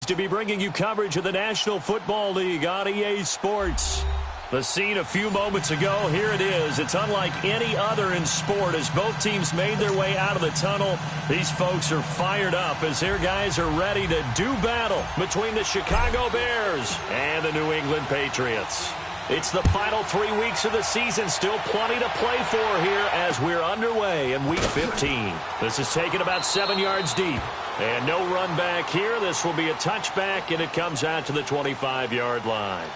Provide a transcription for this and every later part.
to be bringing you coverage of the National Football League on EA Sports. The scene a few moments ago, here it is. It's unlike any other in sport as both teams made their way out of the tunnel. These folks are fired up as their guys are ready to do battle between the Chicago Bears and the New England Patriots. It's the final 3 weeks of the season, still plenty to play for here as we're underway in Week 15. This is taken about 7 yards deep. And no run back here. This will be a touchback, and it comes out to the 25-yard line.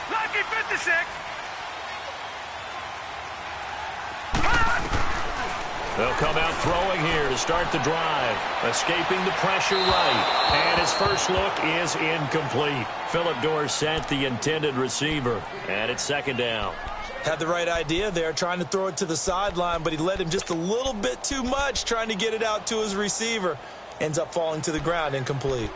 Lucky 56. They'll come out throwing here to start the drive. Escaping the pressure right. And his first look is incomplete. Phillip Dorsett, the intended receiver. And it's second down. Had the right idea there, trying to throw it to the sideline, but he led him just a little bit too much, trying to get it out to his receiver. Ends up falling to the ground, incomplete.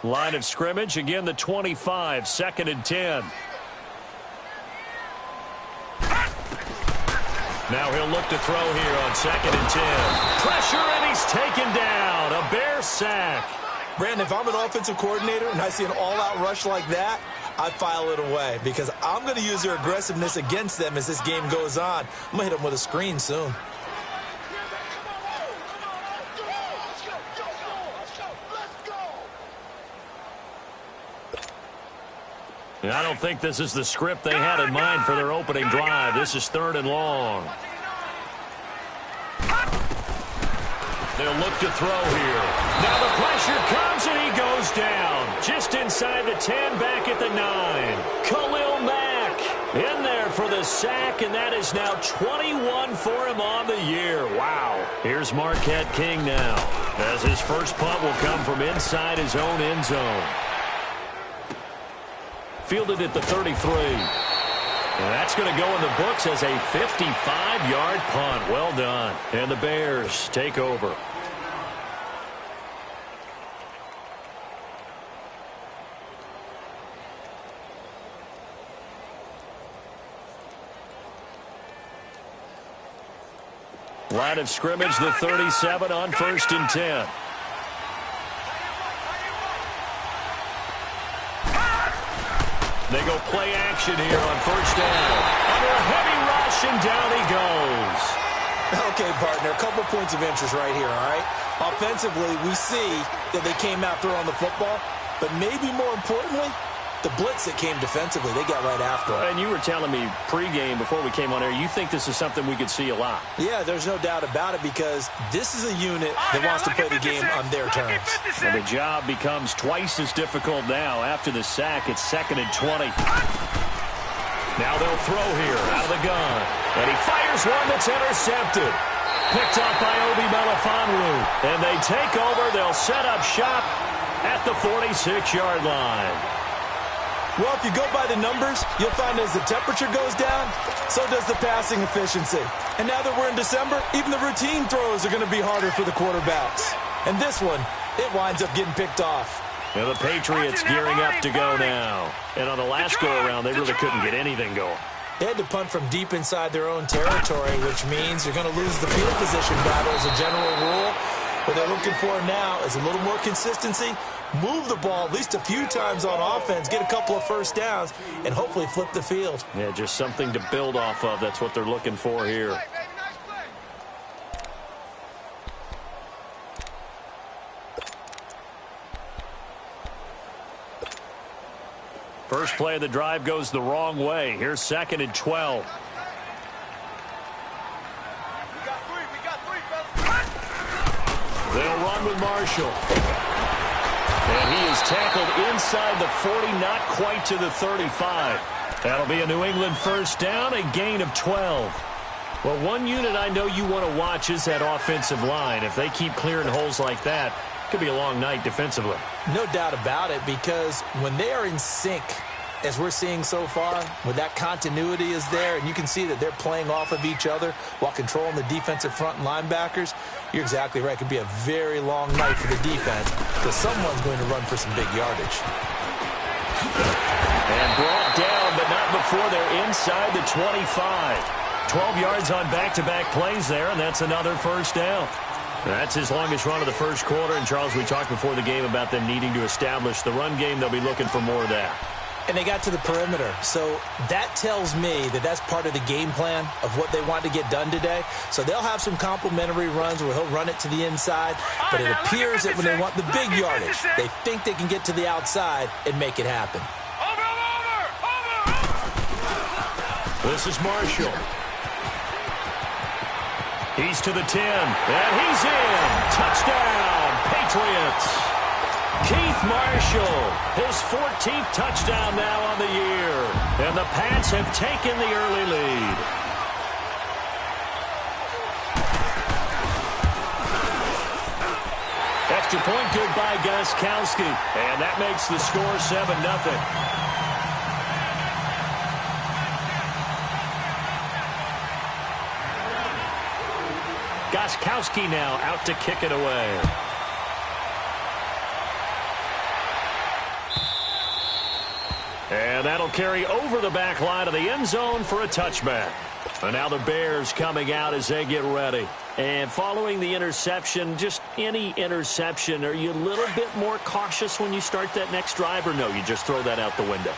Line of scrimmage, again the 25, second and 10. Now he'll look to throw here on second and 10. Pressure, and he's taken down. A Bear sack. Brandon, if I'm an offensive coordinator and I see an all-out rush like that, I file it away because I'm going to use their aggressiveness against them as this game goes on. I'm going to hit them with a screen soon. I don't think this is the script they had in mind for their opening drive. This is third and long. They'll look to throw here. Now the pressure comes and he goes down. Just inside the 10, back at the 9. Khalil Mack in there for the sack, and that is now 21 for him on the year. Wow. Here's Marquette King now, as his first punt will come from inside his own end zone. Fielded at the 33. And that's going to go in the books as a 55-yard punt. Well done. And the Bears take over. Line of scrimmage, the 37 on first and 10. They go play action here on first down. Under a heavy rush, and down he goes. Okay, partner, a couple points of interest right here, all right? Offensively, we see that they came out throwing the football, but maybe more importantly, the blitz that came defensively, they got right after it. And you were telling me pregame before we came on air, you think this is something we could see a lot. Yeah, there's no doubt about it because this is a unit that wants to play the game on their terms. And the job becomes twice as difficult now. After the sack, it's second and 20. Now they'll throw here out of the gun. And he fires one that's intercepted. Picked up by Obi Melifonwu. And they take over. They'll set up shop at the 46-yard line. Well, if you go by the numbers, you'll find as the temperature goes down, so does the passing efficiency. And now that we're in December, even the routine throws are going to be harder for the quarterbacks. And this one, it winds up getting picked off. Now the Patriots gearing up to go now. And on the last go-around, they really couldn't get anything going. They had to punt from deep inside their own territory, which means you're going to lose the field position battle as a general rule. What they're looking for now is a little more consistency, move the ball at least a few times on offense, get a couple of first downs, and hopefully flip the field. Yeah, just something to build off of. That's what they're looking for here. First play of the drive goes the wrong way. Here's second and 12. They'll run with Marshall. And he is tackled inside the 40, not quite to the 35. That'll be a New England first down, a gain of 12. Well, one unit I know you want to watch is that offensive line. If they keep clearing holes like that, it could be a long night defensively. No doubt about it, because when they are in sync, as we're seeing so far, when that continuity is there, and you can see that they're playing off of each other while controlling the defensive front and linebackers, you're exactly right. It could be a very long night for the defense because someone's going to run for some big yardage. And brought down, but not before they're inside the 25. 12 yards on back-to-back plays there, and that's another first down. That's his longest run of the first quarter. And, Charles, we talked before the game about them needing to establish the run game. They'll be looking for more of that. And they got to the perimeter. So that tells me that that's part of the game plan of what they want to get done today. So they'll have some complimentary runs where he'll run it to the inside. But it appears that when they want the big yardage, they think they can get to the outside and make it happen. This is Marshall. He's to the 10, and he's in. Touchdown, Patriots. Keith Marshall, his 14th touchdown now on the year. And the Pats have taken the early lead. Extra point good by Gostkowski. And that makes the score 7-0. Gostkowski now out to kick it away. And that'll carry over the back line of the end zone for a touchback. And now the Bears coming out as they get ready. And following the interception, just any interception, are you a little bit more cautious when you start that next drive, or no, you just throw that out the window?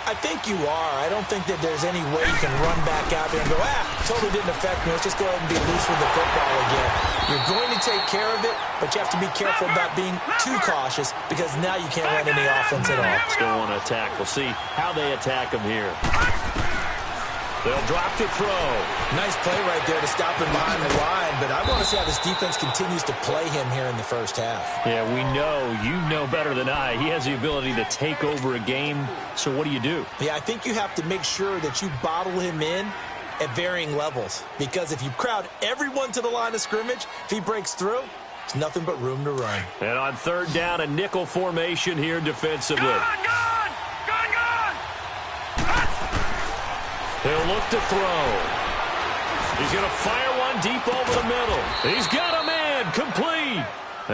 I think you are. I don't think that there's any way you can run back out there and go, totally didn't affect me. Let's just go ahead and be loose with the football again. You're going to take care of it, but you have to be careful about being too cautious because now you can't run any offense at all. Still want to attack. We'll see how they attack him here. They'll drop to throw. Nice play right there to stop him behind the line, but I want to see how this defense continues to play him here in the first half. Yeah, we know. You know better than I. He has the ability to take over a game, so what do you do? Yeah, I think you have to make sure that you bottle him in at varying levels, because if you crowd everyone to the line of scrimmage, if he breaks through, it's nothing but room to run. And on third down, a nickel formation here defensively. He'll look to throw. He's going to fire one deep over the middle. He's got a man complete.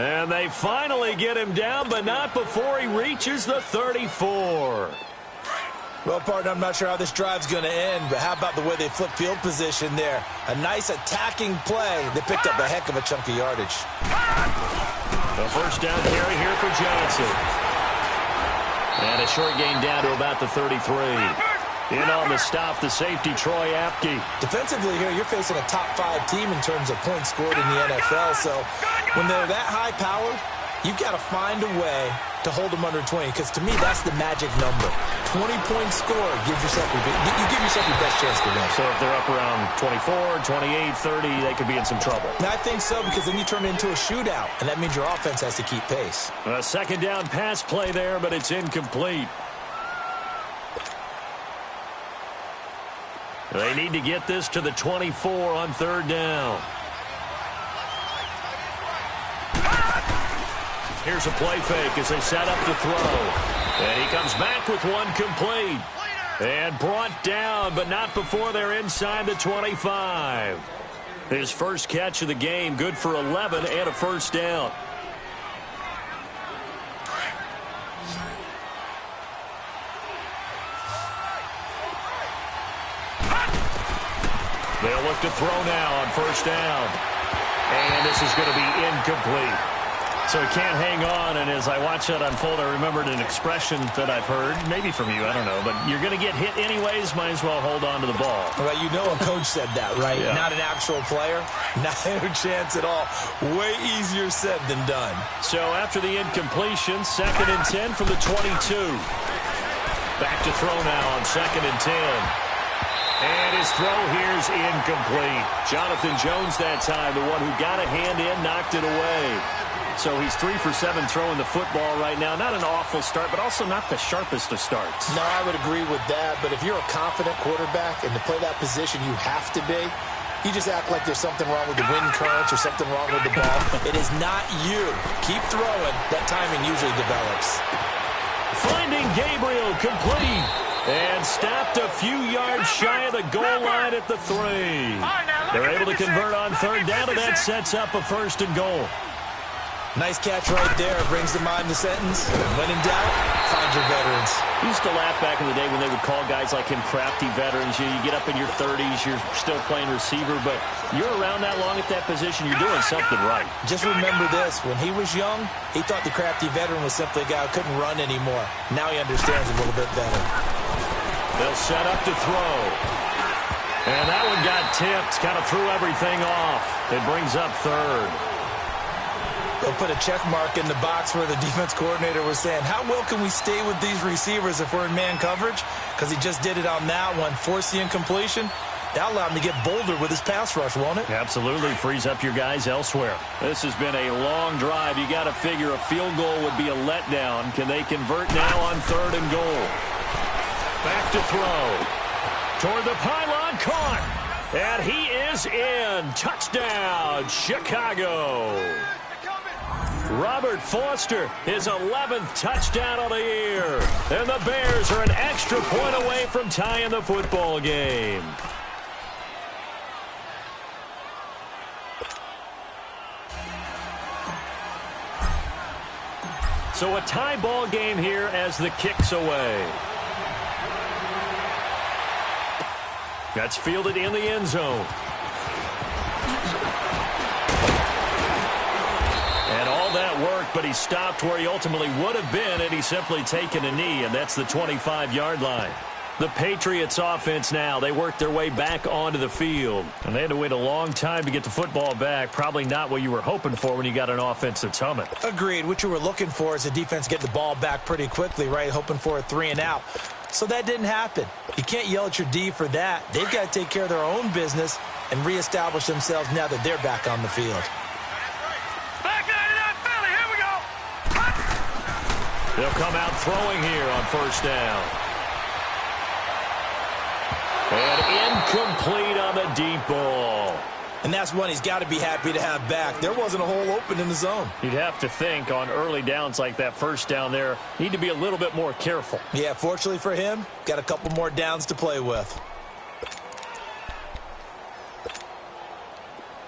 And they finally get him down, but not before he reaches the 34. Well, partner, I'm not sure how this drive's going to end, but how about the way they flip field position there? A nice attacking play. They picked up a heck of a chunk of yardage. The first down carry here for Johnson. And a short gain down to about the 33. In on the stop, the safety, Troy Apke. Defensively here, you're facing a top-5 team in terms of points scored in the NFL. So when they're that high-powered, you've got to find a way to hold them under 20. Because to me, that's the magic number. 20 points scored gives yourself you give yourself your best chance to win. So if they're up around 24, 28, 30, they could be in some trouble. I think so, because then you turn it into a shootout, and that means your offense has to keep pace. A second down pass play there, but it's incomplete. They need to get this to the 24 on third down. Here's a play fake as they set up to throw. And he comes back with one complete. And brought down, but not before they're inside the 25. His first catch of the game, good for 11 and a first down. They'll look to throw now on first down. And this is going to be incomplete. So he can't hang on, and as I watch that unfold, I remembered an expression that I've heard, maybe from you, I don't know, but you're going to get hit anyways, might as well hold on to the ball. Well, you know a coach said that, right? Yeah. Not an actual player. Not a chance at all. Way easier said than done. So after the incompletion, 2nd and 10 from the 22. Back to throw now on 2nd and 10. And his throw here's incomplete. Jonathan Jones that time, the one who got a hand in, knocked it away. So he's 3 for 7 throwing the football right now. Not an awful start, but also not the sharpest of starts. No, I would agree with that. But if you're a confident quarterback and to play that position, you have to be. You just act like there's something wrong with the wind currents or something wrong with the ball. It is not you. Keep throwing. That timing usually develops. Finding Gabriel complete. And stopped a few yards shy of the goal line at the 3. They're able to convert on third down, and that sets up a 1st and goal. Nice catch right there. Brings to mind the sentence. When in doubt, find your veterans. Used to laugh back in the day when they would call guys like him crafty veterans. You get up in your 30s, you're still playing receiver, but you're around that long at that position, you're doing something right. Just remember this. When he was young, he thought the crafty veteran was simply a guy who couldn't run anymore. Now he understands a little bit better. They'll set up to throw. And that one got tipped, kind of threw everything off. It brings up 3rd. They'll put a check mark in the box where the defense coordinator was saying, how well can we stay with these receivers if we're in man coverage? Because he just did it on that one, forced the incompletion. That allowed him to get bolder with his pass rush, won't it? Absolutely. Frees up your guys elsewhere. This has been a long drive. You got to figure a field goal would be a letdown. Can they convert now on 3rd and goal? Back to throw. Toward the pylon, caught. And he is in. Touchdown, Chicago. Robert Foster, his 11th touchdown of the year. And the Bears are an extra point away from tying the football game. So a tie ball game here as the kick's away. That's fielded in the end zone. And all that work, but he stopped where he ultimately would have been had he simply taken a knee, and that's the 25-yard line. The Patriots offense now, they worked their way back onto the field. And they had to wait a long time to get the football back. Probably not what you were hoping for when you got an offense that's humming. Agreed. What you were looking for is the defense get the ball back pretty quickly, right? Hoping for a 3 and out. So that didn't happen. You can't yell at your D for that. They've got to take care of their own business and reestablish themselves now that they're back on the field. They'll come out throwing here on 1st down. And incomplete on the deep ball. And that's one he's got to be happy to have back. There wasn't a hole open in the zone. You'd have to think on early downs like that 1st down there, need to be a little bit more careful. Yeah, fortunately for him, got a couple more downs to play with.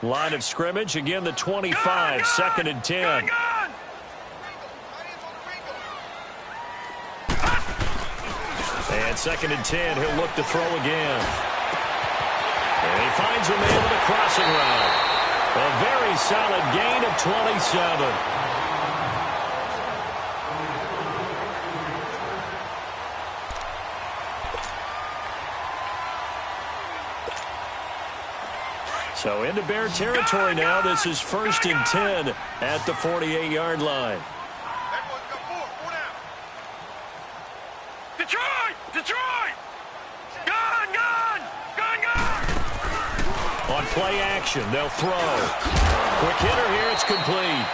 Line of scrimmage, again the 25, 2nd and 10. And 2nd and 10, he'll look to throw again. And he finds a man with a crossing route. A very solid gain of 27. So into Bear territory now. This is 1st and 10 at the 48-yard line. Detroit! Gun! On play action, they'll throw. Quick hitter here, it's complete.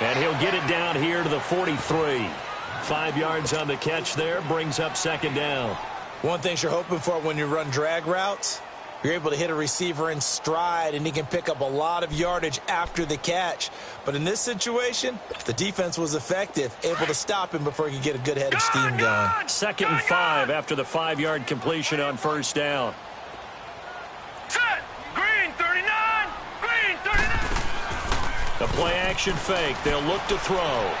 And he'll get it down here to the 43. 5 yards on the catch there, brings up 2nd down. One thing you're hoping for when you run drag routes, you're able to hit a receiver in stride, and he can pick up a lot of yardage after the catch. But in this situation, the defense was effective, able to stop him before he could get a good head of steam going. 2nd and 5 after the 5-yard completion on 1st down. Set! Green 39! Green 39! The play action fake. They'll look to throw.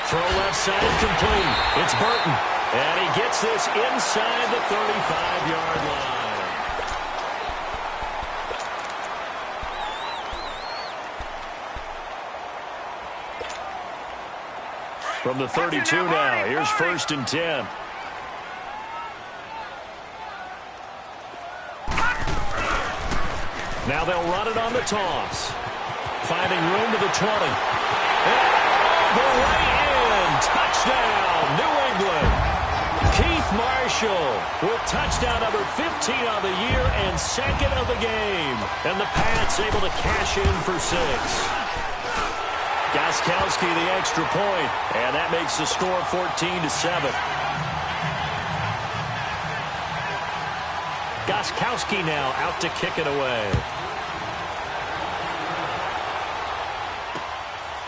Throw left side complete. It's Burton. And he gets this inside the 35-yard line. From the 32 now, here's 1st and 10. Now they'll run it on the toss. Finding room to the 20. And the way in. Touchdown, New England. Keith Marshall with touchdown number 15 on the year and 2nd of the game. And the Pats able to cash in for 6. Gostkowski the extra point, and that makes the score 14-7. Gostkowski now out to kick it away.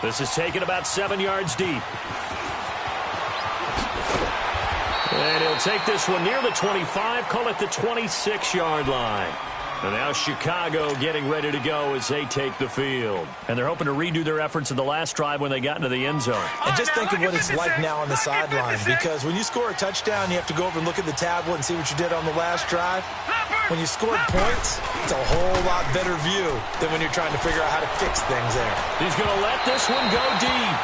This is taken about 7 yards deep. And he'll take this one near the 25, call it the 26-yard line. And now Chicago getting ready to go as they take the field. And they're hoping to redo their efforts in the last drive when they got into the end zone. And just think of what it's like now on the sideline, because when you score a touchdown, you have to go over and look at the tablet and see what you did on the last drive. When you scored points, it's a whole lot better view than when you're trying to figure out how to fix things there. He's going to let this one go deep.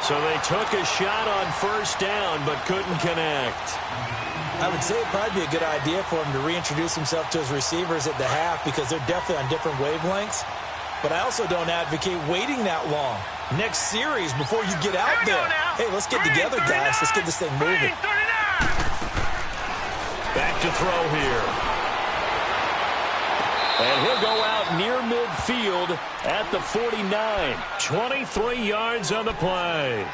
So they took a shot on first down but couldn't connect. I would say it'd probably be a good idea for him to reintroduce himself to his receivers at the half, because they're definitely on different wavelengths. But I also don't advocate waiting that long. Next series, before you get out there, hey, let's get together, guys. Let's get this thing moving. Back to throw here. And he'll go out near midfield at the 49. 23 yards on the play.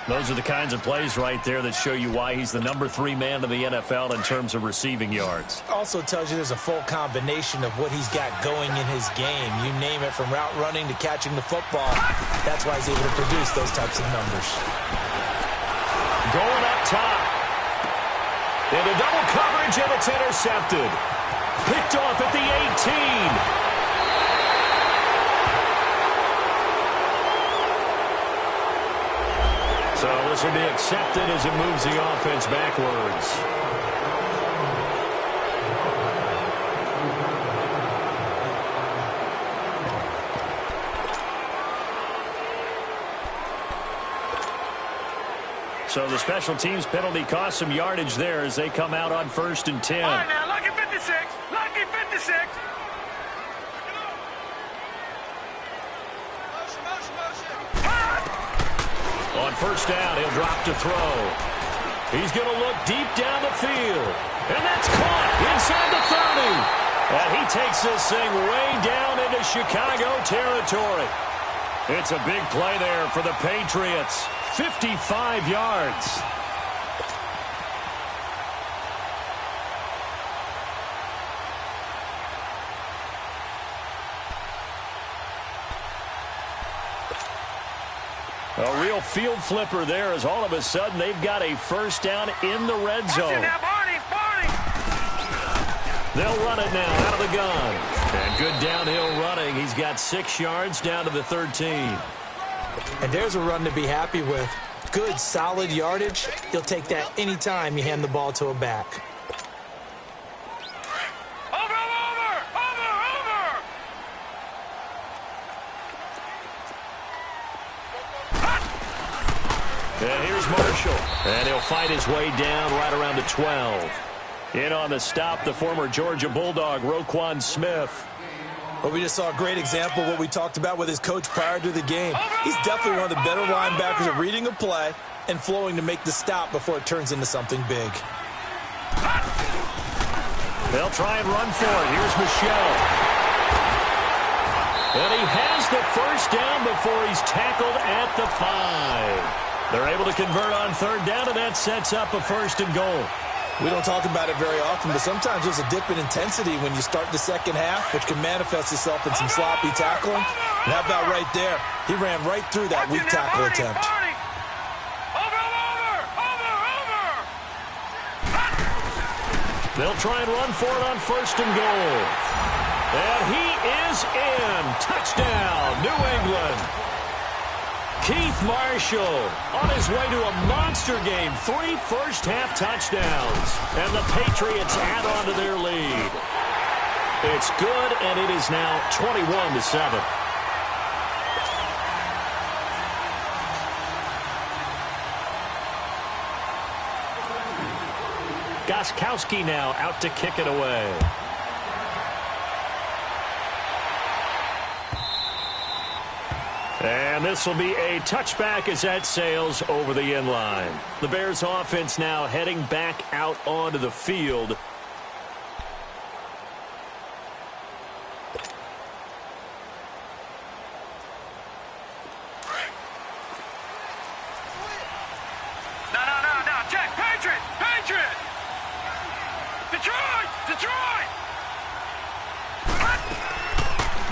Those are the kinds of plays right there that show you why he's the number 3 man in the NFL in terms of receiving yards. Also tells you there's a full combination of what he's got going in his game. You name it, from route running to catching the football. That's why he's able to produce those types of numbers. Going up top. Into double coverage, and it's intercepted. Picked off at the 18. So this will be accepted as it moves the offense backwards. So the special teams penalty cost some yardage there as they come out on 1st and 10. All right, now, lucky 56. Lucky 56. On first down, he'll drop to throw. He's going to look deep down the field. And that's caught inside the 30. And he takes this thing way down into Chicago territory. It's a big play there for the Patriots. 55 yards. A real field flipper there, as all of a sudden they've got a first down in the red zone. They'll run it now out of the gun. And good downhill running. He's got 6 yards down to the 13. And there's a run to be happy with. Good, solid yardage. You'll take that anytime you hand the ball to a back. And here's Marshall. And he'll fight his way down right around the 12. In on the stop, the former Georgia Bulldog, Roquan Smith. Well, we just saw a great example of what we talked about with his coach prior to the game. He's definitely one of the better linebackers at reading a play and flowing to make the stop before it turns into something big. They'll try and run for it. Here's Michel. And he has the first down before he's tackled at the 5. They're able to convert on third down, and that sets up a 1st and goal. We don't talk about it very often, but sometimes there's a dip in intensity when you start the second half, which can manifest itself in some sloppy tackling. And how about right there? He ran right through that weak tackle attempt. They'll try and run for it on 1st and goal. And he is in. Touchdown, New England. Keith Marshall on his way to a monster game. 3 first-half touchdowns. And the Patriots add on to their lead. It's good, and it is now 21-7. Gostkowski now out to kick it away. And this will be a touchback as that sails over the end line. The Bears offense now heading back out onto the field.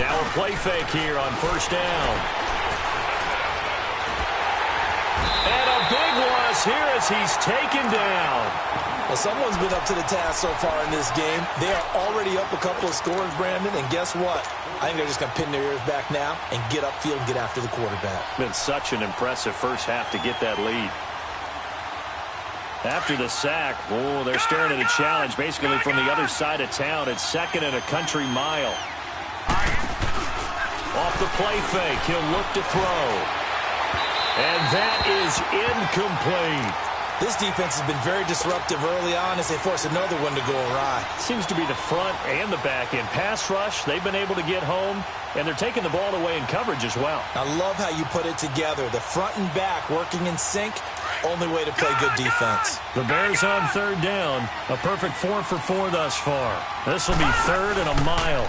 Now a play fake here on first down. And a big loss here as he's taken down. Well, someone's been up to the task so far in this game. They are already up a couple of scores, Brandon, and guess what? I think they're just going to pin their ears back now and get upfield and get after the quarterback. Been such an impressive first half to get that lead. After the sack, oh, they're staring at a challenge basically from the other side of town. It's second and a country mile. Off the play fake, he'll look to throw. And that is incomplete. This defense has been very disruptive early on as they force another one to go awry. Seems to be the front and the back end. Pass rush, they've been able to get home, and they're taking the ball away in coverage as well. I love how you put it together. The front and back working in sync, only way to play good defense. The Bears on third down. A perfect 4 for 4 thus far. This will be third and a mile.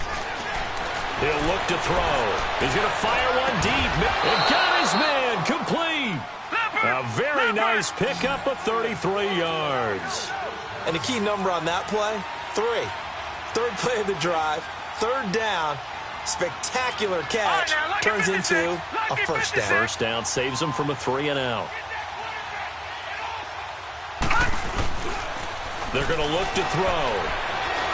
He'll look to throw. He's going to fire one deep. And got his man complete. A very nice pickup of 33 yards. And the key number on that play, 3. Third play of the drive, third down, spectacular catch, turns into a first down. First down saves them from a 3 and out. They're going to look to throw.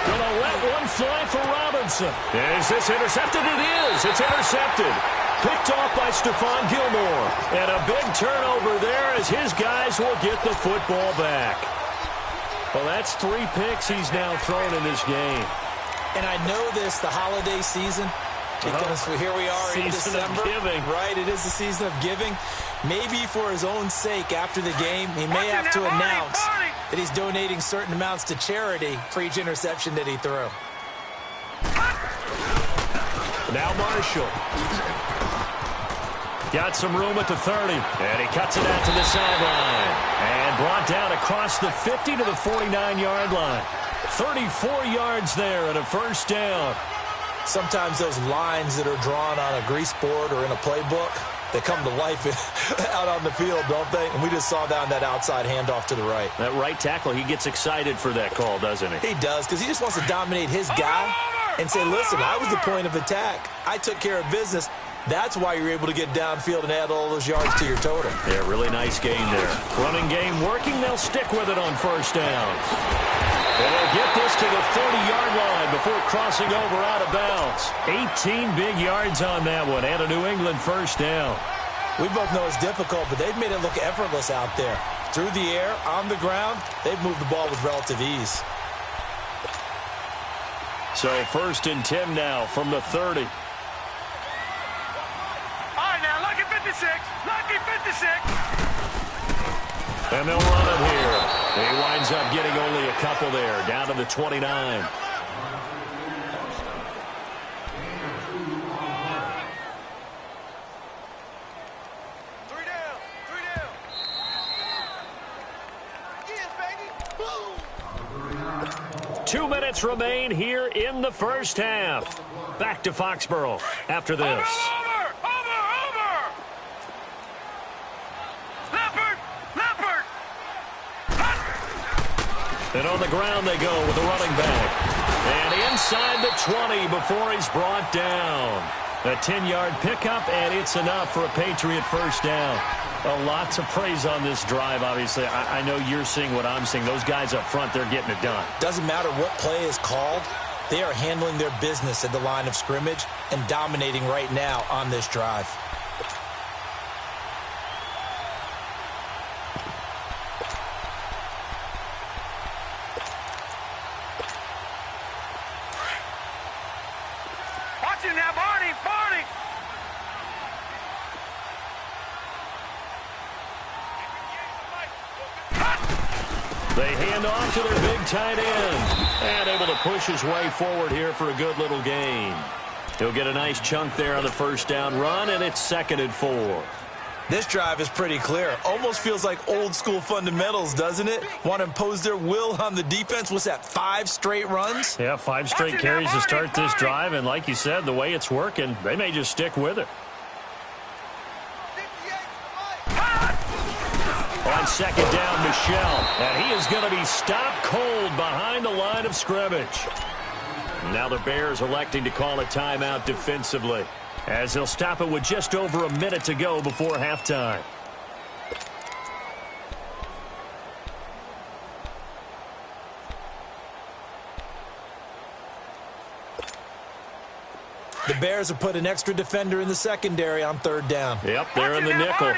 Going to let one fly for Robinson. Is this intercepted? It is. It's intercepted. Picked off by Stephon Gilmore. And a big turnover there as his guys will get the football back. Well, that's 3 picks he's now thrown in this game. And I know this, the holiday season, because here we are in December. Giving. Right, it is the season of giving. Maybe for his own sake after the game, he may have to announce that he's donating certain amounts to charity for each interception that he threw. Now Marshall. Got some room at the 30. And he cuts it out to the sideline. And brought down across the 50 to the 49-yard line. 34 yards there and a first down. Sometimes those lines that are drawn on a grease board or in a playbook, they come to life out on the field, don't they? And we just saw down that outside handoff to the right. That right tackle, he gets excited for that call, doesn't he? He does, because he just wants to dominate his guy and say, listen, I was the point of attack. I took care of business. That's why you're able to get downfield and add all those yards to your total. Yeah, really nice game there. Running game working. They'll stick with it on first down. And they'll get this to the 30-yard line before crossing over out of bounds. 18 big yards on that one and a New England first down. We both know it's difficult, but they've made it look effortless out there. Through the air, on the ground, they've moved the ball with relative ease. So 1st and 10 now from the 30. Lucky 56. Lucky 56. And they'll run it here. He winds up getting only a couple there, down to the 29. Three down. 2 minutes remain here in the first half. Back to Foxborough after this. And on the ground they go with the running back. And inside the 20 before he's brought down. A 10-yard pickup, and it's enough for a Patriot first down. Lots of praise on this drive, obviously. I know you're seeing what I'm seeing. Those guys up front, they're getting it done. Doesn't matter what play is called. They are handling their business at the line of scrimmage and dominating right now on this drive. They hand off to their big tight end. And able to push his way forward here for a good little gain. He'll get a nice chunk there on the first down run, and it's 2nd and 4. This drive is pretty clear. Almost feels like old school fundamentals, doesn't it? Want to impose their will on the defense. What's that, 5 straight runs? Yeah, 5 straight carries to start this drive. And like you said, the way it's working, they may just stick with it. On 2nd down, Michel. And he is going to be stopped cold behind the line of scrimmage. Now the Bears electing to call a timeout defensively, as they'll stop it with just over a minute to go before halftime. The Bears have put an extra defender in the secondary on third down. Yep, they're in the nickel.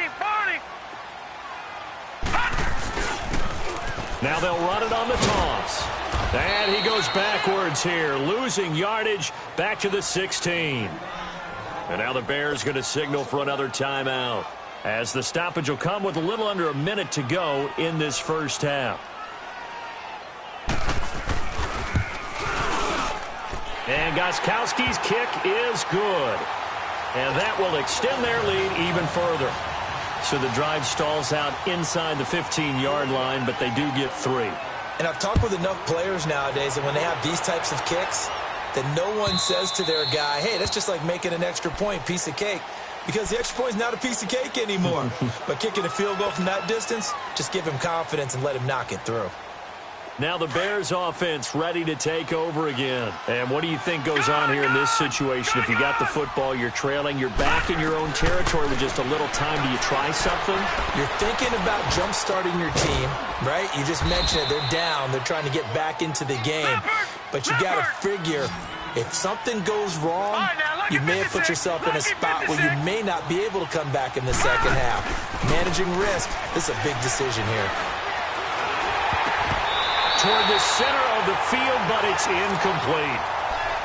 Now they'll run it on the toss. And he goes backwards here, losing yardage back to the 16. And now the Bears going to signal for another timeout, as the stoppage will come with a little under a minute to go in this first half. And Gostkowski's kick is good. And that will extend their lead even further. So the drive stalls out inside the 15-yard line, but they do get 3. And I've talked with enough players nowadays that when they have these types of kicks, that no one says to their guy, hey, that's just like making an extra point, piece of cake. Because the extra point is not a piece of cake anymore. But kicking a field goal from that distance, just give him confidence and let him knock it through. Now the Bears offense ready to take over again. And what do you think goes on here in this situation? If you got the football, you're trailing, you're back in your own territory with just a little time. Do you try something? You're thinking about jump-starting your team, right? You just mentioned it. They're down. They're trying to get back into the game. But you got to figure, if something goes wrong, you may have put yourself in a spot where you may not be able to come back in the second half. Managing risk, this is a big decision here. Toward the center of the field, but it's incomplete.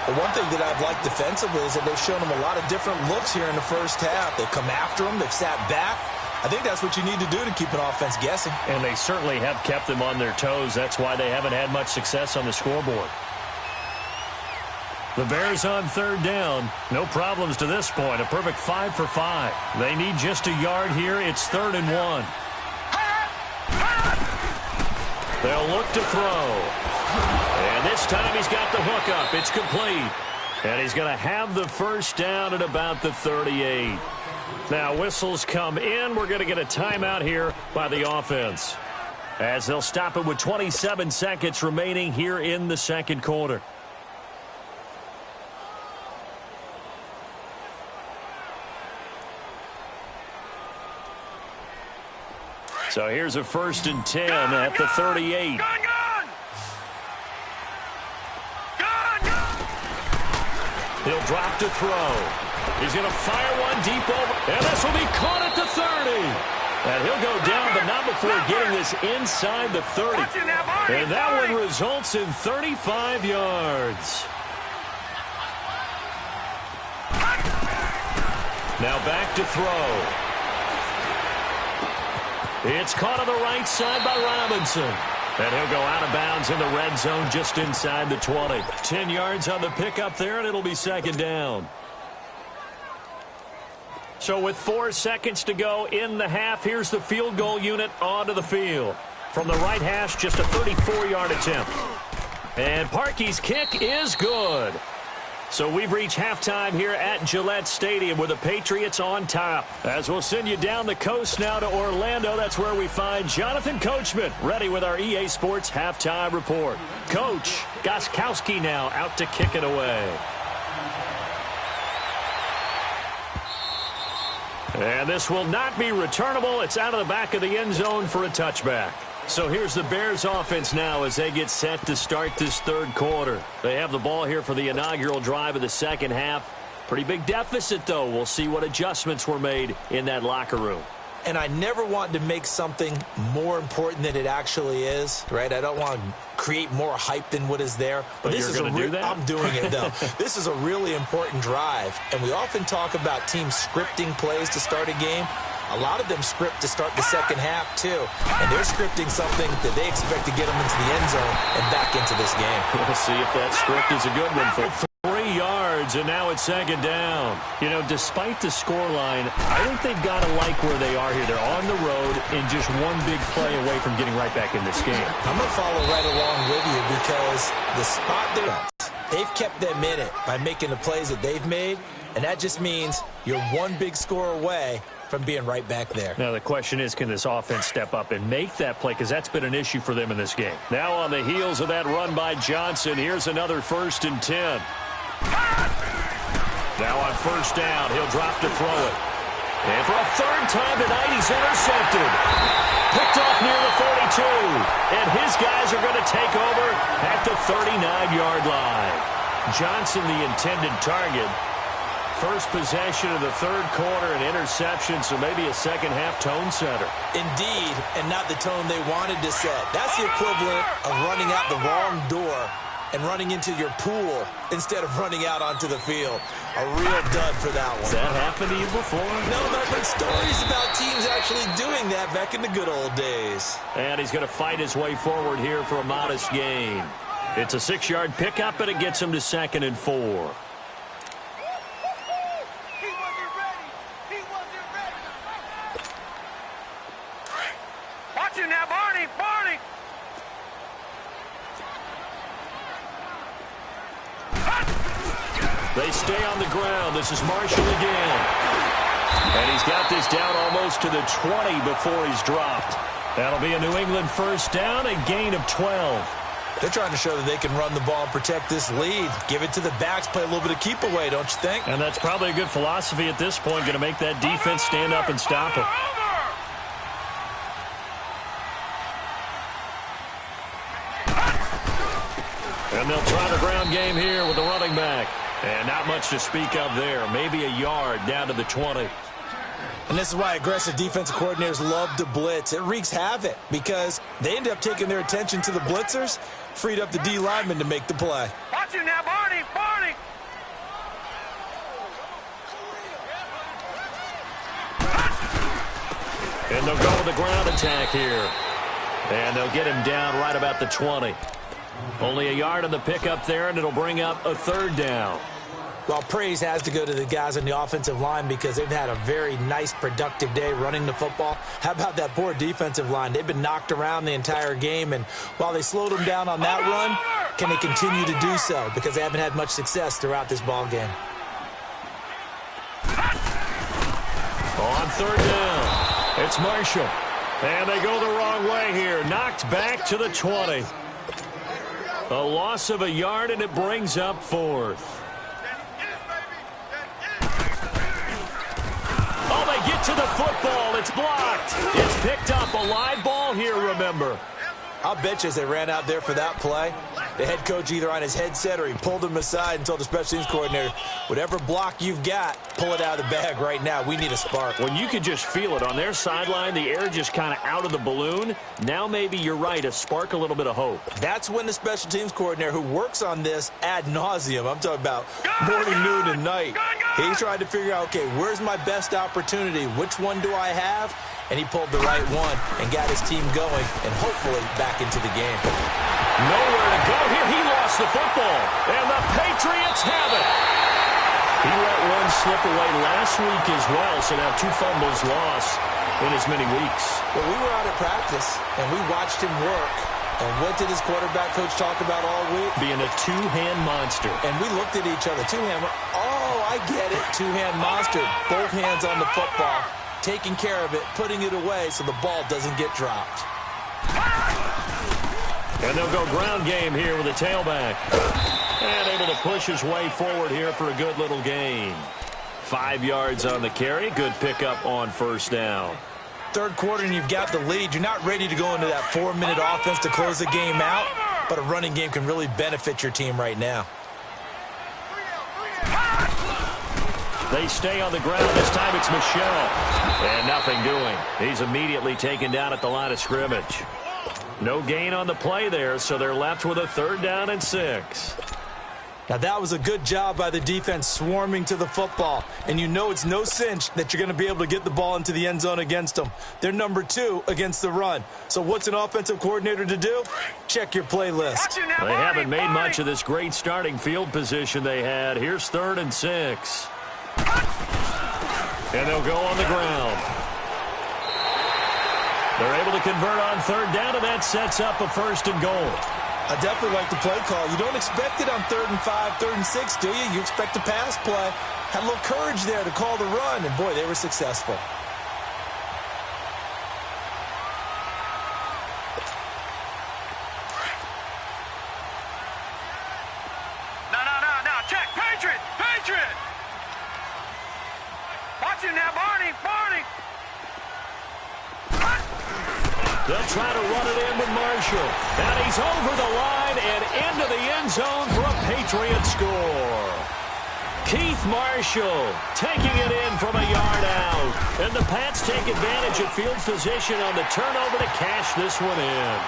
The one thing that I've liked defensively is that they've shown them a lot of different looks here in the first half. They've come after them. They've sat back. I think that's what you need to do to keep an offense guessing. And they certainly have kept them on their toes. That's why they haven't had much success on the scoreboard. The Bears on third down. No problems to this point. A perfect 5 for 5. They need just a yard here. It's 3rd and 1. They'll look to throw. And this time he's got the hook up. It's complete. And he's going to have the first down at about the 38. Now whistles come in. We're going to get a timeout here by the offense, as they'll stop it with 27 seconds remaining here in the second quarter. So here's a 1st and 10 at the 38. He'll drop to throw. He's going to fire one deep over. And this will be caught at the 30. And he'll go down, but not before getting this inside the 30. And that one results in 35 yards. Now back to throw. It's caught on the right side by Robinson. And he'll go out of bounds in the red zone just inside the 20. 10 yards on the pickup there, and it'll be 2nd down. So with 4 seconds to go in the half, here's the field goal unit onto the field. From the right hash, just a 34-yard attempt. And Parkey's kick is good. So we've reached halftime here at Gillette Stadium with the Patriots on top. As we'll send you down the coast now to Orlando, that's where we find Jonathan Coachman ready with our EA Sports halftime report. Coach, Gostkowski now out to kick it away. And this will not be returnable. It's out of the back of the end zone for a touchback. So here's the Bears offense now as they get set to start this third quarter. They have the ball here for the inaugural drive of the second half. Pretty big deficit, though. We'll see what adjustments were made in that locker room. And I never want to make something more important than it actually is, right? I don't want to create more hype than what is there. But this is do that? I'm doing it, though. This is a really important drive. And we often talk about teams scripting plays to start a game. A lot of them script to start the second half, too. And they're scripting something that they expect to get them into the end zone and back into this game. We'll see if that script is a good one for 3 yards, and now it's 2nd down. You know, despite the scoreline, I think they've got to like where they are here. They're on the road and just one big play away from getting right back in this game. I'm going to follow right along with you because the spot they've kept them in it by making the plays that they've made, and that just means you're one big score away from being right back there. Now the question is, can this offense step up and make that play? Because that's been an issue for them in this game. Now on the heels of that run by Johnson, here's another 1st and 10. Now on 1st down, he'll drop to throw it. And for a 3rd time tonight, he's intercepted. Picked off near the 42. And his guys are going to take over at the 39-yard line. Johnson, the intended target. First possession of the 3rd quarter, an interception, so maybe a second-half tone setter. Indeed, and not the tone they wanted to set. That's the equivalent of running out the wrong door and running into your pool instead of running out onto the field. A real dud for that one. Has that happened to you before? No, but I've heard stories about teams actually doing that back in the good old days. And he's going to fight his way forward here for a modest gain. It's a 6-yard pickup, and it gets him to 2nd and 4. He wasn't ready. He wasn't ready. Watch it now, Barney. Barney. They stay on the ground. This is Marshall again. And he's got this down almost to the 20 before he's dropped. That'll be a New England 1st down, a gain of 12. They're trying to show that they can run the ball and protect this lead. Give it to the backs, play a little bit of keep away, don't you think? And that's probably a good philosophy at this point, going to make that defense stand up and stop him. And they'll try the ground game here with the running back. And not much to speak of there. Maybe a yard down to the 20. And this is why aggressive defensive coordinators love to blitz. It wreaks havoc because they end up taking their attention to the blitzers, freed up the D lineman to make the play. Watch it now, Barney. Barney. And they'll go with the ground attack here. And they'll get him down right about the 20. Only a yard on the pickup there, and it'll bring up a 3rd down. Well, praise has to go to the guys on the offensive line because they've had a very nice, productive day running the football. How about that poor defensive line? They've been knocked around the entire game, and while they slowed them down on that run, can they continue to do so? Because they haven't had much success throughout this ball game. On 3rd down, it's Marshall. And they go the wrong way here. Knocked back to the 20. A loss of a yard, and it brings up 4th. Oh, they get to the football. It's blocked. It's picked up. A live ball here, remember. I'll bet you as they ran out there for that play, the head coach either on his headset or he pulled him aside and told the special teams coordinator, whatever block you've got, pull it out of the bag right now. We need a spark. When you could just feel it on their sideline, the air just kind of out of the balloon. Now maybe you're right, a spark, a little bit of hope. That's when the special teams coordinator who works on this ad nauseum, I'm talking about morning, noon, and night, he tried to figure out, okay, where's my best opportunity? Which one do I have? And he pulled the right one and got his team going and hopefully back into the game. Nowhere to go here. He lost the football. And the Patriots have it. He let one slip away last week as well, so now 2 fumbles lost in as many weeks. Well, we were out at practice, and we watched him work. And what did his quarterback coach talk about all week? Being a 2-hand monster. And we looked at each other. 2-hand. Oh, I get it. 2-hand monster. Both hands on the football. Taking care of it, putting it away so the ball doesn't get dropped. And they'll go ground game here with a tailback. And able to push his way forward here for a good little gain. 5 yards on the carry. Good pickup on 1st down. 3rd quarter and you've got the lead. You're not ready to go into that 4-minute offense to close the game out, but a running game can really benefit your team right now. They stay on the ground. This time it's Michelle. And nothing doing. He's immediately taken down at the line of scrimmage. No gain on the play there, so they're left with a 3rd down and 6. Now, that was a good job by the defense swarming to the football. And you know it's no cinch that you're going to be able to get the ball into the end zone against them. They're number 2 against the run. So what's an offensive coordinator to do? Check your playlist. They haven't made much of this great starting field position they had. Here's 3rd and 6. And they'll go on the ground. They're able to convert on 3rd down, and that sets up a 1st and goal. I definitely like the play call. You don't expect it on 3rd and 5, 3rd and 6, do you? You expect a pass play. Had a little courage there to call the run, and boy, they were successful. They'll try to run it in with Marshall. And he's over the line and into the end zone for a Patriot score. Keith Marshall taking it in from a yard out. And the Pats take advantage of field position on the turnover to cash this one in.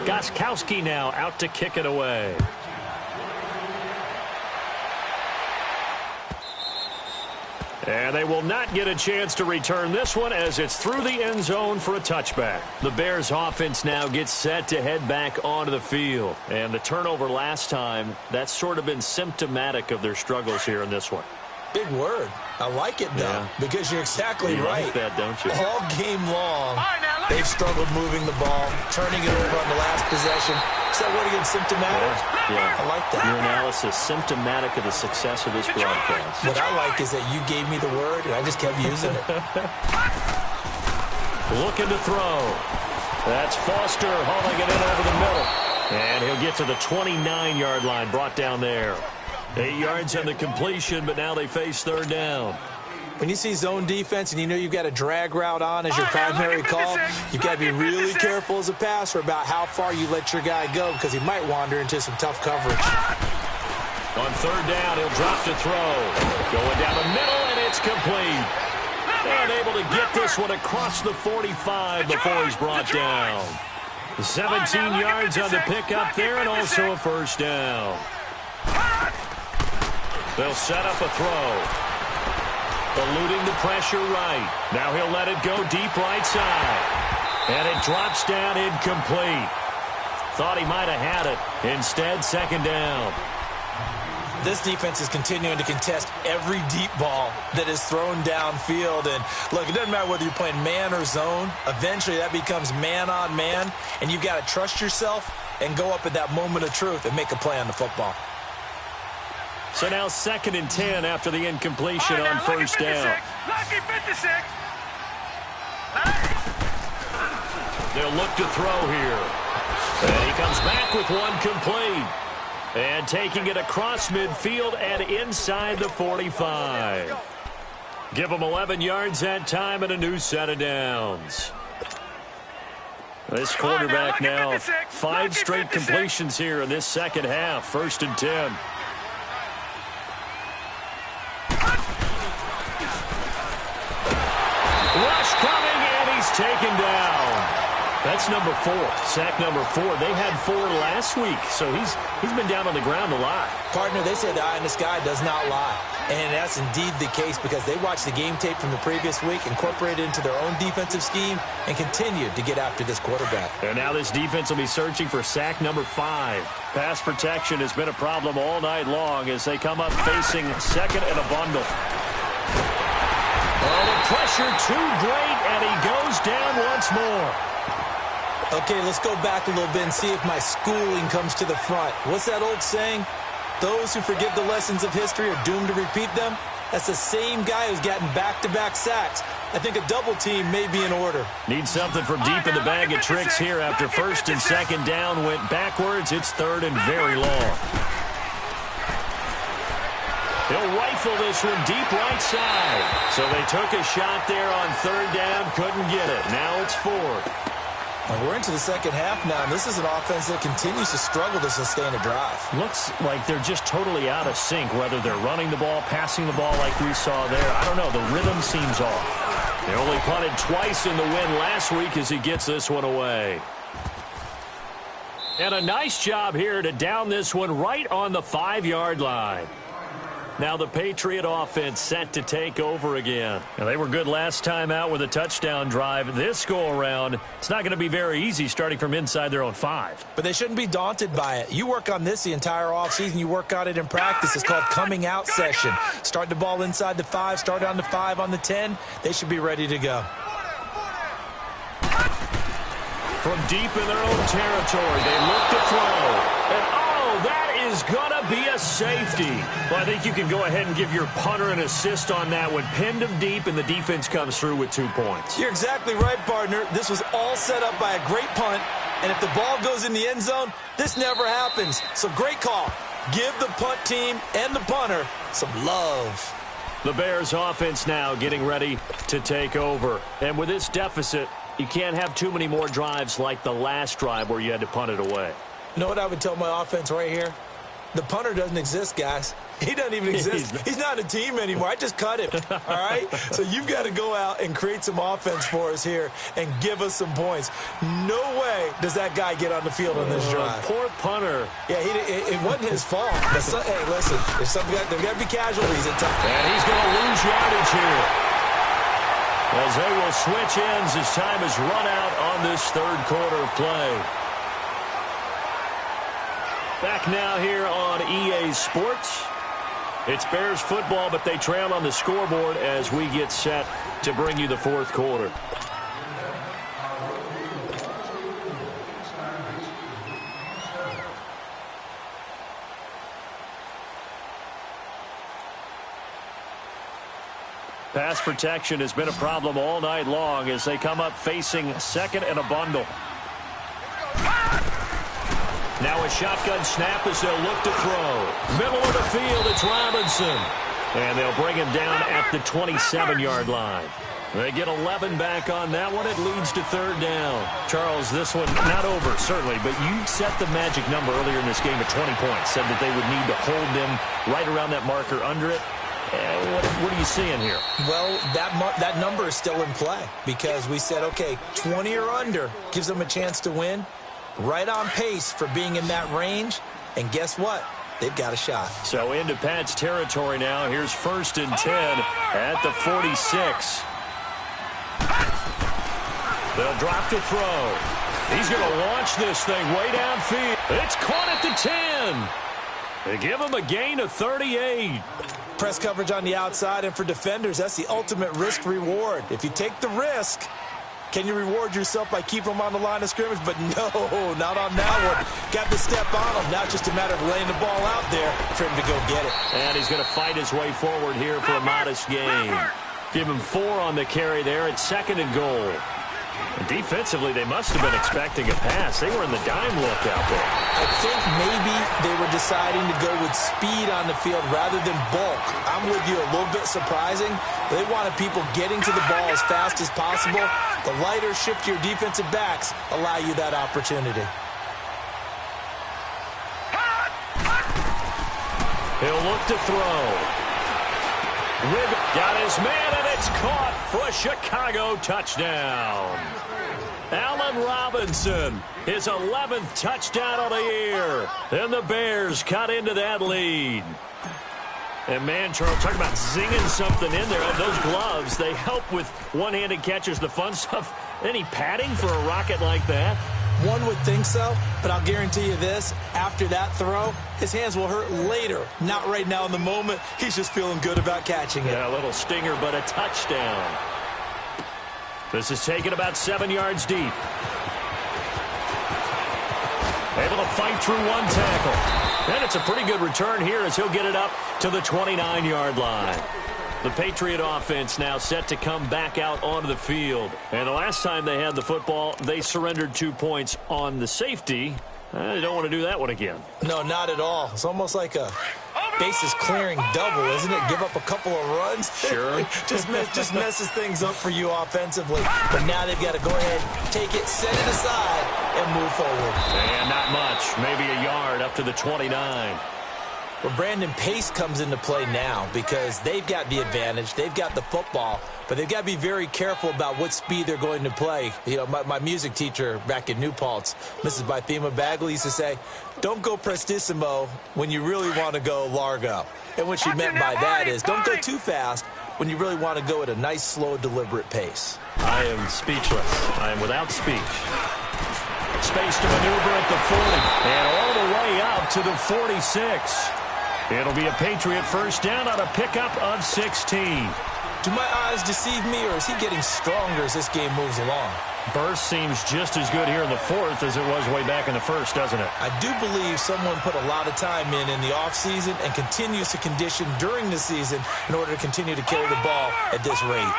Gostkowski now out to kick it away. And they will not get a chance to return this one as it's through the end zone for a touchback. The Bears offense now gets set to head back onto the field. And the turnover last time, that's sort of been symptomatic of their struggles here in this one. Big word. I like it, though, because you're exactly right. You like that, don't you? All game long, they've struggled moving the ball, turning it over on the last possession. Is that what, again, symptomatic? Yeah. I like that. Your analysis, symptomatic of the success of this broadcast. What I like is that you gave me the word, and I just kept using it. Looking to throw. That's Foster hauling it in over the middle. And he'll get to the 29-yard line, brought down there. 8 yards on the completion, but now they face third down. When you see zone defense and you know you've got a drag route on as your primary call, you've got to be really careful as a passer about how far you let your guy go because he might wander into some tough coverage. On third down, he'll drop to throw. Going down the middle, and it's complete. And able to get this one across the 45 before he's brought down. 17 yards on the pickup there and also a first down. They'll set up a throw. Eluding the pressure right. Now he'll let it go deep right side. And it drops down incomplete. Thought he might have had it. Instead, second down. This defense is continuing to contest every deep ball that is thrown downfield. And, look, it doesn't matter whether you're playing man or zone. Eventually, that becomes man on man. And you've got to trust yourself and go up at that moment of truth and make a play on the football. So now 2nd and 10 after the incompletion on first down. Lucky 56. They'll look to throw here. And he comes back with one complete. And taking it across midfield and inside the 45. Give them 11 yards that time and a new set of downs. This quarterback now 5 straight completions here in this second half. 1st and 10. Rush coming, and he's taken down. That's number 4, sack number 4. They had 4 last week, so he's been down on the ground a lot. Partner, they say the eye in the sky does not lie. And that's indeed the case because they watched the game tape from the previous week, incorporated it into their own defensive scheme, and continued to get after this quarterback. And now this defense will be searching for sack number 5. Pass protection has been a problem all night long as they come up facing second and a bundle. Oh, the pressure too great, and he goes down once more. Okay, let's go back a little bit and see if my schooling comes to the front. What's that old saying? Those who forget the lessons of history are doomed to repeat them. That's the same guy who's gotten back-to-back sacks. I think a double team may be in order. Need something from deep in the bag of tricks here after 1st and 2nd down went backwards. It's 3rd and very long. He'll rifle this one deep right side. So they took a shot there on 3rd down, couldn't get it. Now it's 4th. And we're into the second half now, and this is an offense that continues to struggle to sustain a drive. Looks like they're just totally out of sync, whether they're running the ball, passing the ball like we saw there. I don't know. The rhythm seems off. They only punted twice in the win last week as he gets this one away. And a nice job here to down this one right on the 5-yard line. Now the Patriot offense set to take over again. Now they were good last time out with a touchdown drive. This go-around, it's not going to be very easy starting from inside their own 5. But they shouldn't be daunted by it. You work on this the entire offseason. You work on it in practice. It's called coming out session. Start the ball inside the 5, start on the 5 on the 10. They should be ready to go. From deep in their own territory, they look to throw. And oh, that is is going to be a safety. Well, I think you can go ahead and give your punter an assist on that one. Pinned him deep, and the defense comes through with 2 points. You're exactly right, partner. This was all set up by a great punt, and if the ball goes in the end zone, this never happens. So great call. Give the punt team and the punter some love. The Bears offense now getting ready to take over. And with this deficit, you can't have too many more drives like the last drive where you had to punt it away. You know what I would tell my offense right here? The punter doesn't exist, guys. He doesn't even exist. He's not a team anymore. I just cut him, all right? So you've got to go out and create some offense for us here and give us some points. No way does that guy get on the field on this drive. Poor punter. Yeah, it wasn't his fault. Hey, listen, there's got to be casualties at times. And he's going to lose yardage here, as they will switch ends as time is run out on this third quarter of play. Back now here on EA Sports. It's Bears football, but they trail on the scoreboard as we get set to bring you the fourth quarter. Pass protection has been a problem all night long as they come up facing second and a bundle. Now a shotgun snap as they'll look to throw. Middle of the field, it's Robinson. And they'll bring him down at the 27-yard line. They get 11 back on that one. It leads to third down. Charles, this one not over, certainly, but you set the magic number earlier in this game at 20 points. Said that they would need to hold them right around that marker under it. What are you seeing here? Well, that number is still in play because we said, okay, 20 or under gives them a chance to win. Right on pace for being in that range. And guess what? They've got a shot. So into Pat's territory now. Here's 1st and 10 at the 46. They'll drop to throw. He's going to launch this thing way downfield. It's caught at the 10. They give him a gain of 38. Press coverage on the outside, and for defenders, that's the ultimate risk-reward. If you take the risk, can you reward yourself by keeping them on the line of scrimmage? But no, not on that one. Got to step on him. Now it's just a matter of laying the ball out there for him to go get it. And he's going to fight his way forward here for a modest gain. Give him 4 on the carry there at 2nd and goal. And defensively, they must have been expecting a pass. They were in the dime look out there. I think maybe they were deciding to go with speed on the field rather than bulk. I'm with you, a little bit surprising. They wanted people getting to the ball as fast as possible. The lighter, shiftier defensive backs allow you that opportunity. He'll look to throw. Got his man, and it's caught for a Chicago touchdown. Allen Robinson, his 11th touchdown of the year. And the Bears cut into that lead. And, man, Charles, talk about zinging something in there. Those gloves, they help with one-handed catches, the fun stuff. Any padding for a rocket like that? One would think so, but I'll guarantee you this. After that throw, his hands will hurt later. Not right now in the moment. He's just feeling good about catching it. Yeah, a little stinger, but a touchdown. This is taken about 7 yards deep. Able to fight through one tackle. And it's a pretty good return here as he'll get it up to the 29-yard line. The Patriot offense now set to come back out onto the field. And the last time they had the football, they surrendered 2 points on the safety. They don't want to do that one again. No, not at all. It's almost like a bases clearing double, isn't it? Give up a couple of runs. Sure. just messes things up for you offensively. But now they've got to go ahead, take it, set it aside, and move forward. And not much. Maybe a yard up to the 29. Well, Brandon, pace comes into play now because they've got the advantage. They've got the football, but they've got to be very careful about what speed they're going to play. You know, my music teacher back in New Paltz, Mrs. Bythema Bagley, used to say, don't go prestissimo when you really want to go largo. And what she meant by that is don't go too fast when you really want to go at a nice, slow, deliberate pace. I am speechless. I am without speech. Space to maneuver at the 40 and all the way out to the 46. It'll be a Patriot first down on a pickup of 16. Do my eyes deceive me, or is he getting stronger as this game moves along? Burst seems just as good here in the fourth as it was way back in the first, doesn't it? I do believe someone put a lot of time in the offseason and continues to condition during the season in order to continue to carry the ball at this rate.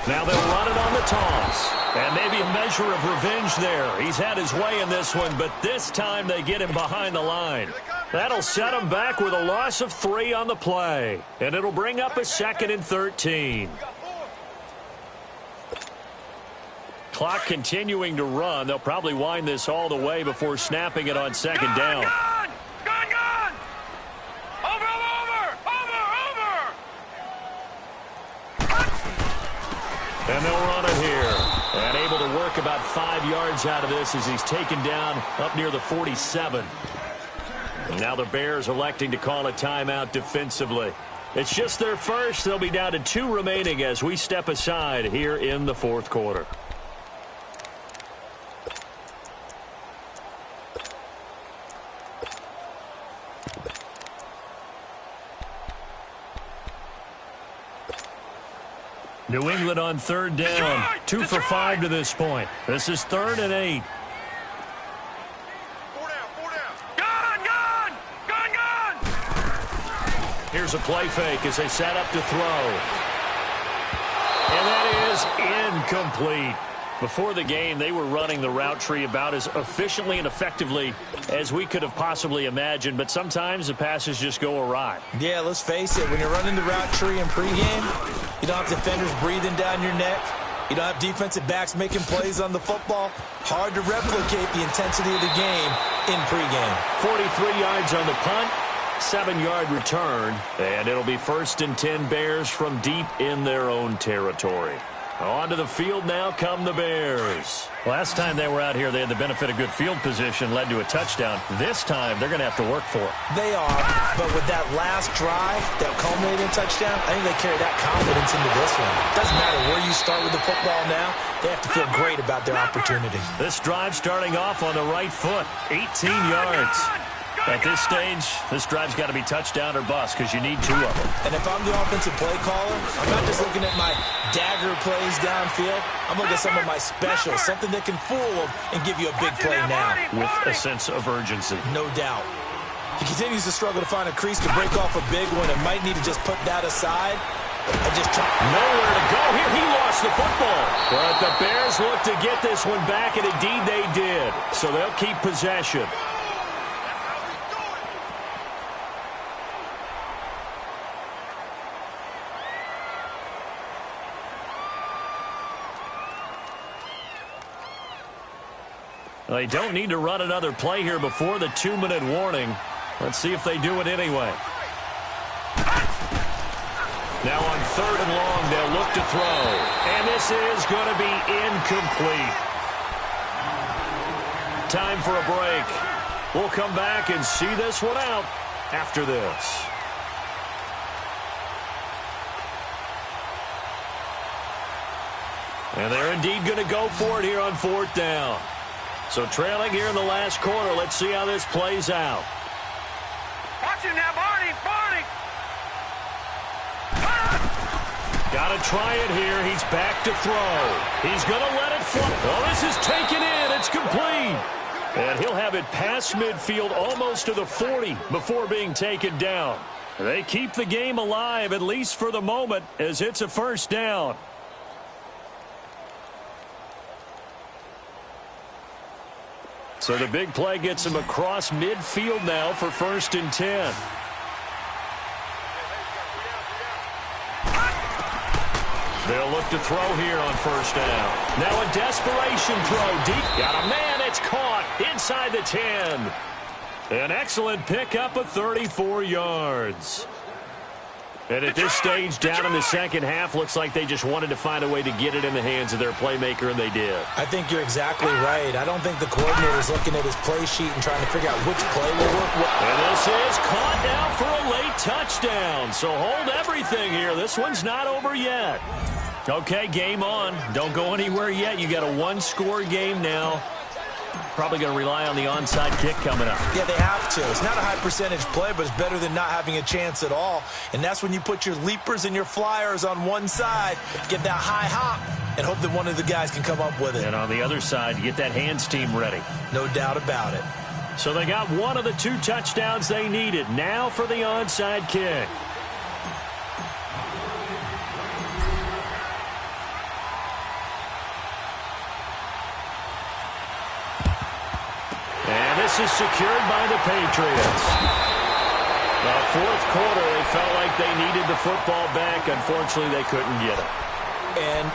Now they'll run it on the toss. And maybe a measure of revenge there. He's had his way in this one, but this time they get him behind the line. That'll set him back with a loss of 3 on the play. And it'll bring up a 2nd and 13. Clock continuing to run. They'll probably wind this all the way before snapping it on 2nd down. Gone! Over! And they'll run it here. And able to work about 5 yards out of this as he's taken down up near the 47. Now the Bears electing to call a timeout defensively. It's just their first. They'll be down to 2 remaining as we step aside here in the fourth quarter. New England on 3rd down. 2 for 5 to this point. This is 3rd and 8. Here's a play fake as they set up to throw. And that is incomplete. Before the game, they were running the route tree about as efficiently and effectively as we could have possibly imagined, but sometimes the passes just go awry. Yeah, let's face it. When you're running the route tree in pregame, you don't have defenders breathing down your neck. You don't have defensive backs making plays on the football. Hard to replicate the intensity of the game in pregame. 43 yards on the punt. 7-yard return, and it'll be 1st and 10 Bears from deep in their own territory. Onto the field now come the Bears. Last time they were out here, they had the benefit of good field position, led to a touchdown. This time, they're going to have to work for it. They are, but with that last drive that culminated in a touchdown, I think they carry that confidence into this one. Doesn't matter where you start with the football now, they have to feel great about their opportunity. This drive starting off on the right foot, 18 yards. At this stage, this drive's got to be touchdown or bust because you need 2 of them. And if I'm the offensive play caller, I'm not just looking at my dagger plays downfield. I'm looking at some of my specials, something that can fool them and give you a big play now. With a sense of urgency. No doubt. He continues to struggle to find a crease to break off a big one and might need to just put that aside and just try. Nowhere to go here. He lost the football. But the Bears look to get this one back, and indeed they did. So they'll keep possession. They don't need to run another play here before the 2-minute warning. Let's see if they do it anyway. Now on 3rd and long, they'll look to throw. And this is going to be incomplete. Time for a break. We'll come back and see this one out after this. And they're indeed going to go for it here on 4th down. So trailing here in the last quarter, let's see how this plays out. Watch him now, Barney! Got to try it here. He's back to throw. He's going to let it fly. Oh, this is taken in. It's complete. And he'll have it past midfield almost to the 40 before being taken down. They keep the game alive, at least for the moment, as it's a 1st down. So the big play gets him across midfield now for 1st and 10. They'll look to throw here on 1st down. Now a desperation throw deep. Got a man. It's caught inside the 10. An excellent pickup of 34 yards. And at this stage, down in the second half, looks like they just wanted to find a way to get it in the hands of their playmaker, and they did. I think you're exactly right. I don't think the coordinator's looking at his play sheet and trying to figure out which play will work well. And this is caught now for a late touchdown. So hold everything here. This one's not over yet. Okay, game on. Don't go anywhere yet. You got a 1-score game now. probably going to rely on the onside kick coming up. Yeah, they have to. It's not a high percentage play, but it's better than not having a chance at all. And that's when you put your leapers and your flyers on one side, get that high hop, and hope that one of the guys can come up with it. And on the other side, you get that hands team ready. No doubt about it. So they got one of the 2 touchdowns they needed. Now for the onside kick. And this is secured by the Patriots. The fourth quarter, they felt like they needed the football back. Unfortunately, they couldn't get it. And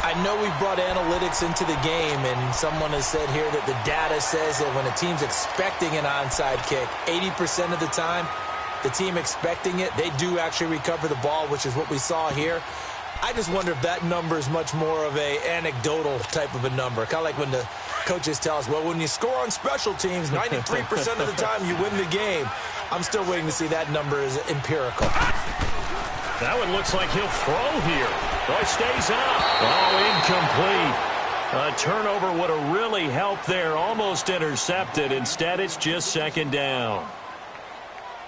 I know we brought analytics into the game, and someone has said here that the data says that when a team's expecting an onside kick, 80% of the time, the team expecting it, they do actually recover the ball, which is what we saw here. I just wonder if that number is much more of a anecdotal type of a number. Kind of like when the coaches tell us, well, when you score on special teams, 93% of the time you win the game. I'm still waiting to see that number is empirical. That one looks like he'll throw here. Boy, stays up. Oh, incomplete. A turnover would have really helped there. Almost intercepted. Instead, it's just second down.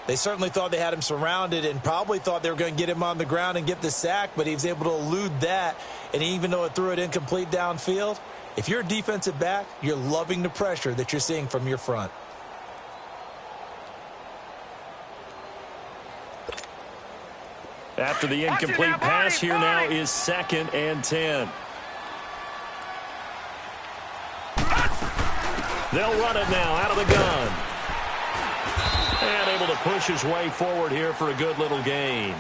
They certainly thought they had him surrounded and probably thought they were going to get him on the ground and get the sack, but he was able to elude that. And even though it threw it incomplete downfield, if you're a defensive back, you're loving the pressure that you're seeing from your front. After the incomplete pass, here now is 2nd and 10. They'll run it now out of the gun. And able to push his way forward here for a good little gain.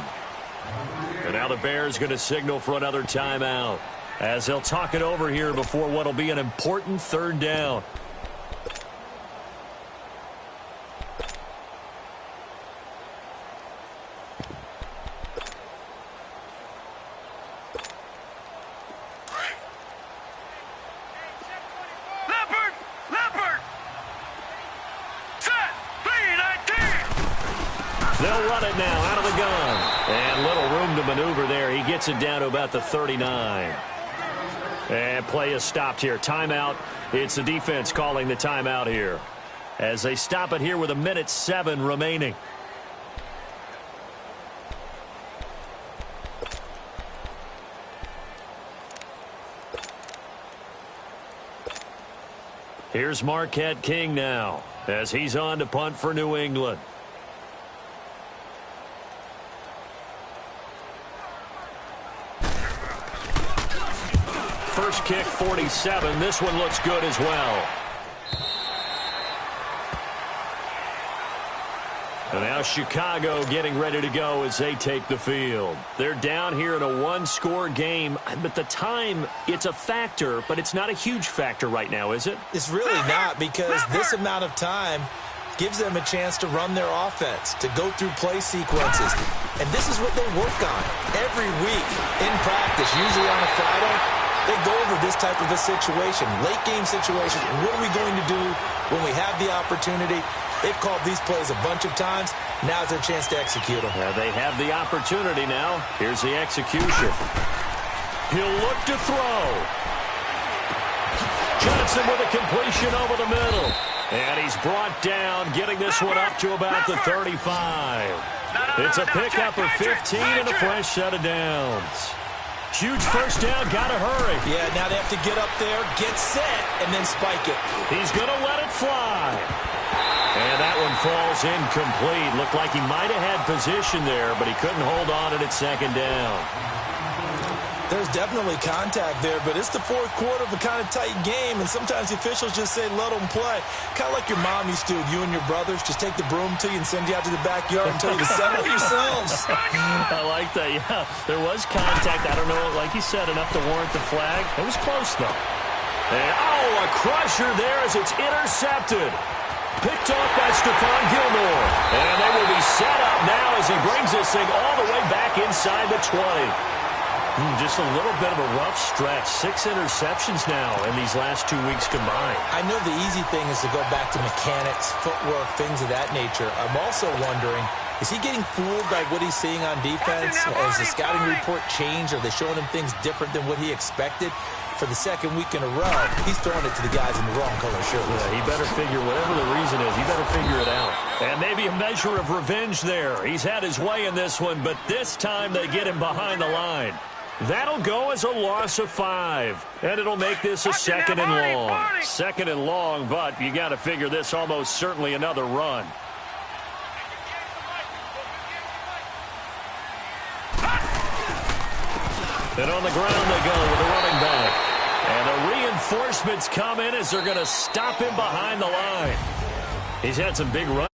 And now the Bears going to signal for another timeout as they'll talk it over here before what will be an important 3rd down. They'll run it now out of the gun. And little room to maneuver there. He gets it down to about the 39. And play is stopped here. Timeout. It's the defense calling the timeout here as they stop it here with 1:07 remaining. Here's Marquette King now as he's on to punt for New England. First kick, 47. This one looks good as well. And now Chicago getting ready to go as they take the field. They're down here in a 1-score game, but the time, it's a factor, but it's not a huge factor right now, is it? It's really not, because this amount of time gives them a chance to run their offense, to go through play sequences. And this is what they work on every week in practice, usually on a Friday. They go over this type of a situation, late game situation. What are we going to do when we have the opportunity? They've called these plays a bunch of times. Now's their chance to execute them. Yeah, they have the opportunity now. Here's the execution. He'll look to throw. Johnson with a completion over the middle. And he's brought down, getting this one up to about the 35. It's a pickup of 15 and a fresh set of downs. Huge first down, gotta hurry. Yeah, now they have to get up there, get set, and then spike it. He's gonna let it fly. And that one falls incomplete. Looked like he might have had position there, but he couldn't hold on to it second down. There's definitely contact there, but it's the fourth quarter of a kind of tight game, and sometimes the officials just say, let them play. Kind of like your mom used to, you and your brothers, just take the broom to you and send you out to the backyard and tell you to settle yourselves. I like that, yeah. There was contact. I don't know, like you said, enough to warrant the flag. It was close, though. And, a crusher there as it's intercepted. Picked off by Stephon Gilmore. And they will be set up now as he brings this thing all the way back inside the 20. Just a little bit of a rough stretch. 6 interceptions now in these last 2 weeks combined. I know the easy thing is to go back to mechanics, footwork, things of that nature. I'm also wondering, Is he getting fooled by what he's seeing on defense? Has the scouting report changed? Are they showing him things different than what he expected? For the second week in a row, he's throwing it to the guys in the wrong color shirts. Yeah, he better figure, whatever the reason is, he better figure it out. And maybe a measure of revenge there. He's had his way in this one, but this time they get him behind the line. That'll go as a loss of 5. And it'll make this a second and long. Second and long, but you got to figure this almost certainly another run. And on the ground they go with the running back. And the reinforcements come in as they're going to stop him behind the line. He's had some big runs.